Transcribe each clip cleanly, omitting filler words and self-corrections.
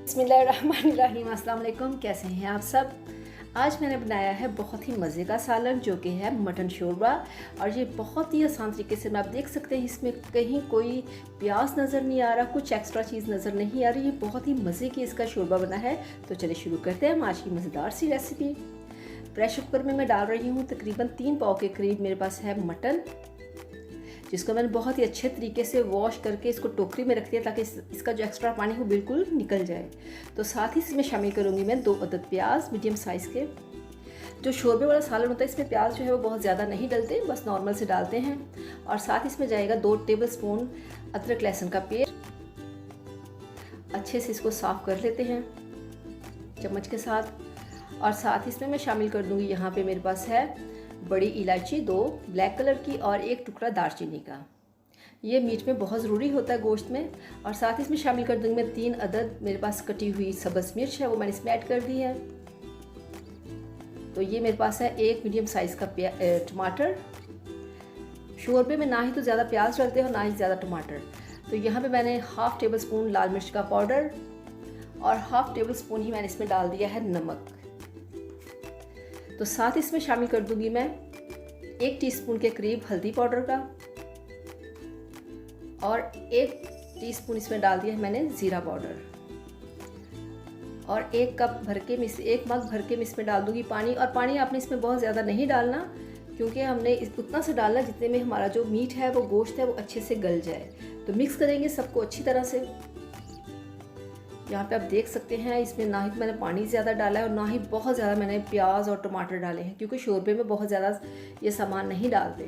बिस्मिल्लाहिर्रहमानिर्रहीम। अस्सलाम वालेकुम। कैसे हैं आप सब? आज मैंने बनाया है बहुत ही मज़े का सालन जो कि है मटन शोरबा। और ये बहुत ही आसान तरीके से आप देख सकते हैं, इसमें कहीं कोई प्याज नज़र नहीं आ रहा, कुछ एक्स्ट्रा चीज़ नज़र नहीं आ रही। ये बहुत ही मज़े की इसका शोरबा बना है। तो चलिए शुरू करते हैं हम आज की मज़ेदार सी रेसिपी। प्रेशर कुकर में मैं डाल रही हूँ तकरीबन 3 पाव के करीब मेरे पास है मटन, जिसको मैंने बहुत ही अच्छे तरीके से वॉश करके इसको टोकरी में रख दिया ताकि इसका जो एक्स्ट्रा पानी हो बिल्कुल निकल जाए। तो साथ ही इसमें शामिल करूँगी मैं 2 अदद प्याज मीडियम साइज़ के। जो शोरबे वाला सालन होता है इसमें प्याज जो है वो बहुत ज़्यादा नहीं डलते, बस नॉर्मल से डालते हैं। और साथ ही इसमें जाएगा 2 टेबल स्पून अदरक लहसुन का पेस्ट। अच्छे से इसको साफ़ कर लेते हैं चम्मच के साथ। और साथ ही इसमें मैं शामिल कर दूँगी, यहाँ पर मेरे पास है बड़ी इलायची 2 ब्लैक कलर की और 1 टुकड़ा दालचीनी का। ये मीट में बहुत ज़रूरी होता है, गोश्त में। और साथ ही इसमें शामिल कर दूँगी मैं 3 अदद मेरे पास कटी हुई सब्ज़ मिर्च है, वो मैंने इसमें ऐड कर दी है। तो ये मेरे पास है 1 मीडियम साइज़ का टमाटर। शोरबे में ना ही तो ज़्यादा प्याज डलते हैं और ना ही ज़्यादा टमाटर। तो यहाँ पे मैंने हाफ़ टेबल स्पून लाल मिर्च का पाउडर और हाफ़ टेबल स्पून ही मैंने इसमें डाल दिया है नमक। तो साथ इसमें शामिल कर दूंगी मैं 1 टीस्पून के करीब हल्दी पाउडर का और 1 टीस्पून इसमें डाल दिया है मैंने ज़ीरा पाउडर। और 1 कप भर के 1 मग भर के मैं इसमें डाल दूंगी पानी। और पानी आपने इसमें बहुत ज़्यादा नहीं डालना, क्योंकि हमने उतना से डालना जितने में हमारा जो मीट है वो गोश्त है वो अच्छे से गल जाए। तो मिक्स करेंगे सबको अच्छी तरह से। यहाँ पे आप देख सकते हैं इसमें ना ही मैंने पानी ज़्यादा डाला है और ना ही बहुत ज़्यादा मैंने प्याज और टमाटर डाले हैं, क्योंकि शोरबे में बहुत ज़्यादा ये सामान नहीं डालते।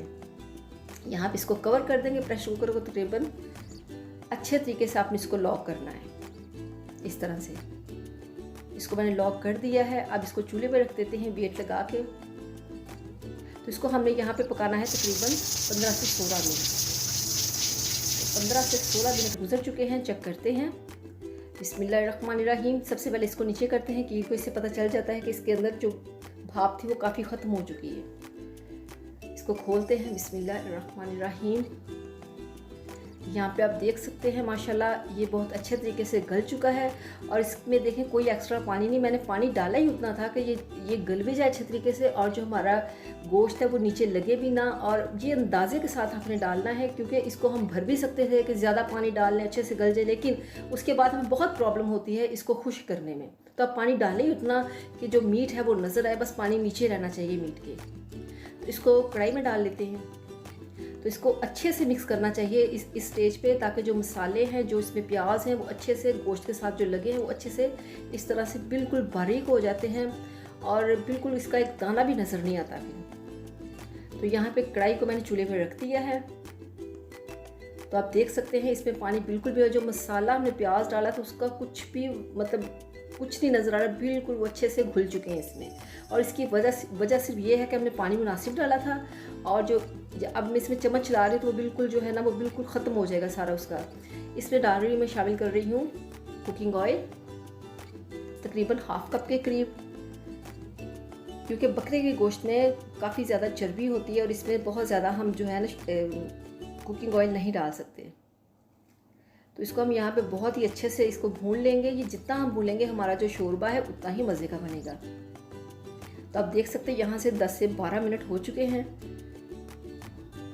यहाँ पे इसको कवर कर देंगे प्रेशर कुकर को। तकरीबन अच्छे तरीके से आपने इसको लॉक करना है, इस तरह से। इसको मैंने लॉक कर दिया है। अब इसको चूल्हे पर रख देते हैं वेट लगा के। तो इसको हमने यहाँ पर पकाना है तकरीबन 15 से 16 मिनट। 15 से 16 मिनट गुजर चुके हैं, चेक करते हैं। बिस्मिल्लाहिर्रहमानिर्रहीम। सबसे पहले इसको नीचे करते हैं, क्योंकि इससे पता चल जाता है कि इसके अंदर जो भाप थी वो काफ़ी ख़त्म हो चुकी है। इसको खोलते हैं। बिस्मिल्लाहिर्रहमानिर्रहीम। यहाँ पे आप देख सकते हैं माशाल्लाह ये बहुत अच्छे तरीके से गल चुका है। और इसमें देखें कोई एक्स्ट्रा पानी नहीं, मैंने पानी डाला ही उतना था कि ये गल भी जाए अच्छे तरीके से और जो हमारा गोश्त है वो नीचे लगे भी ना। और ये अंदाजे के साथ आपने डालना है, क्योंकि इसको हम भर भी सकते थे कि ज़्यादा पानी डाल लें अच्छे से गल जाए, लेकिन उसके बाद हमें बहुत प्रॉब्लम होती है इसको खुश्क करने में। तो आप पानी डालें ही उतना कि जो मीट है वो नज़र आए, बस पानी नीचे रहना चाहिए मीट के। तो इसको कढ़ाई में डाल लेते हैं। तो इसको अच्छे से मिक्स करना चाहिए इस स्टेज पे, ताकि जो मसाले हैं जो इसमें प्याज हैं वो अच्छे से गोश्त के साथ जो लगे हैं वो अच्छे से इस तरह से बिल्कुल बारीक हो जाते हैं और बिल्कुल इसका एक दाना भी नज़र नहीं आता फिर। तो यहाँ पे कढ़ाई को मैंने चूल्हे पर रख दिया है। तो आप देख सकते हैं इसमें पानी बिल्कुल भी, जो मसाला हमने प्याज डाला था उसका कुछ भी कुछ नहीं नज़र आ रहा, बिल्कुल वो अच्छे से घुल चुके हैं इसमें। और इसकी वजह सिर्फ ये है कि हमने पानी मुनासिब डाला था। और जो अब मैं इसमें चम्मच चला रही हूँ तो वो बिल्कुल जो है ना वो बिल्कुल ख़त्म हो जाएगा सारा उसका। इसमें डाल रही हूँ, मैं शामिल कर रही हूँ कुकिंग ऑयल तकरीबन हाफ़ कप के करीब, क्योंकि बकरे के गोश्त में काफ़ी ज़्यादा चर्बी होती है और इसमें बहुत ज़्यादा हम जो है ना कुकिंग ऑयल नहीं डाल सकते। तो इसको हम यहाँ पे बहुत ही अच्छे से इसको भून लेंगे। ये जितना हम भूनेंगे हमारा जो शोरबा है उतना ही मज़े का बनेगा। तो आप देख सकते हैं यहाँ से 10 से 12 मिनट हो चुके हैं।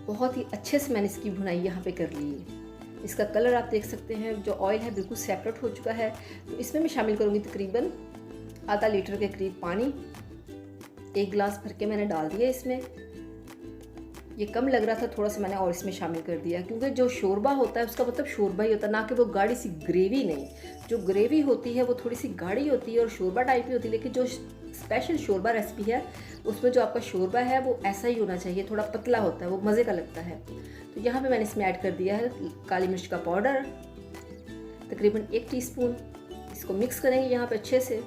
बहुत ही अच्छे से मैंने इसकी भुनाई यहाँ पे कर ली है। इसका कलर आप देख सकते हैं, जो ऑयल है बिल्कुल सेपरेट हो चुका है। तो इसमें मैं शामिल करूँगी तकरीबन आधा लीटर के करीब पानी। 1 गिलास भर के मैंने डाल दिया इसमें। ये कम लग रहा था थोड़ा सा, मैंने और इसमें शामिल कर दिया, क्योंकि जो शोरबा होता है उसका मतलब शोरबा ही होता है, ना कि वो गाढ़ी सी ग्रेवी नहीं। जो ग्रेवी होती है वो थोड़ी सी गाढ़ी होती है और शोरबा टाइप ही होती है, लेकिन जो स्पेशल शोरबा रेसिपी है उसमें जो आपका शोरबा है वो ऐसा ही होना चाहिए, थोड़ा पतला होता है, वो मज़े का लगता है। तो यहाँ पे मैंने इसमें ऐड कर दिया है काली मिर्च का पाउडर तकरीबन 1 टीस्पून। इसको मिक्स करेंगे यहाँ पे अच्छे से।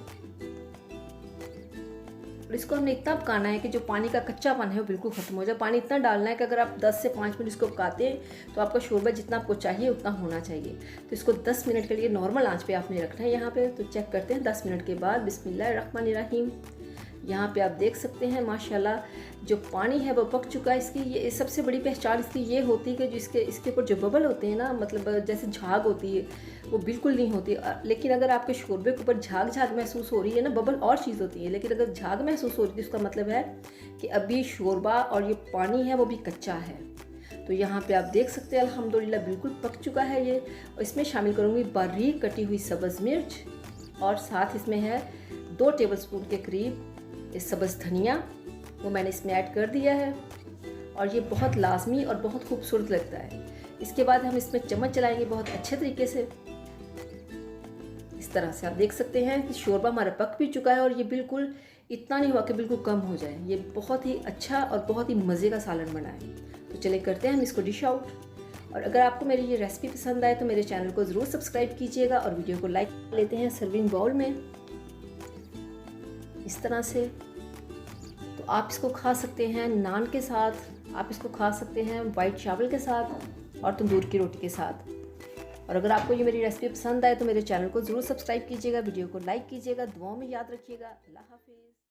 और इसको हमने इतना पकाना है कि जो पानी का कच्चापन है वो बिल्कुल ख़त्म हो जाए। पानी इतना डालना है कि अगर आप 10 से 5 मिनट इसको पकाते हैं तो आपका शोरबा जितना आपको चाहिए उतना होना चाहिए। तो इसको 10 मिनट के लिए नॉर्मल आंच पे आपने रखना है यहाँ पे। तो चेक करते हैं 10 मिनट के बाद। बिस्मिल्लाहिर्रहमानिर्रहीम। यहाँ पे आप देख सकते हैं माशाल्लाह जो पानी है वो पक चुका है। इसकी ये सबसे बड़ी पहचान इसकी ये होती है कि जो इसके ऊपर जो बबल होते हैं ना, मतलब जैसे झाग होती है, वो बिल्कुल नहीं होती। लेकिन अगर आपके शोरबे के ऊपर झाग झाग महसूस हो रही है ना, बबल और चीज़ होती है, लेकिन अगर झाग महसूस हो रही है उसका मतलब है कि अभी शोरबा और ये पानी है वो भी कच्चा है। तो यहाँ पे आप देख सकते हैं अल्हम्दुलिल्लाह बिल्कुल पक चुका है ये। इसमें शामिल करूँगी बारीक कटी हुई सब्ज़ मिर्च, और साथ इसमें है 2 टेबलस्पून के करीब सब्ज़ धनिया, वो मैंने इसमें ऐड कर दिया है। और ये बहुत लाजमी और बहुत खूबसूरत लगता है। इसके बाद हम इसमें चम्मच चलाएंगे बहुत अच्छे तरीके से। इस तरह से आप देख सकते हैं कि शोरबा हमारा पक भी चुका है, और ये बिल्कुल इतना नहीं हुआ कि बिल्कुल कम हो जाए। ये बहुत ही अच्छा और बहुत ही मज़े का सालन बना है। तो चले करते हैं हम इसको डिश आउट। और अगर आपको मेरी ये रेसिपी पसंद आए तो मेरे चैनल को ज़रूर सब्सक्राइब कीजिएगा और वीडियो को लाइक लेते हैं सर्विंग बाउल में इस तरह से। तो आप इसको खा सकते हैं नान के साथ, आप इसको खा सकते हैं वाइट चावल के साथ और तंदूर की रोटी के साथ। और अगर आपको ये मेरी रेसिपी पसंद आए तो मेरे चैनल को ज़रूर सब्सक्राइब कीजिएगा, वीडियो को लाइक कीजिएगा, दुआओं में याद रखिएगा। अल्लाह हाफिज़।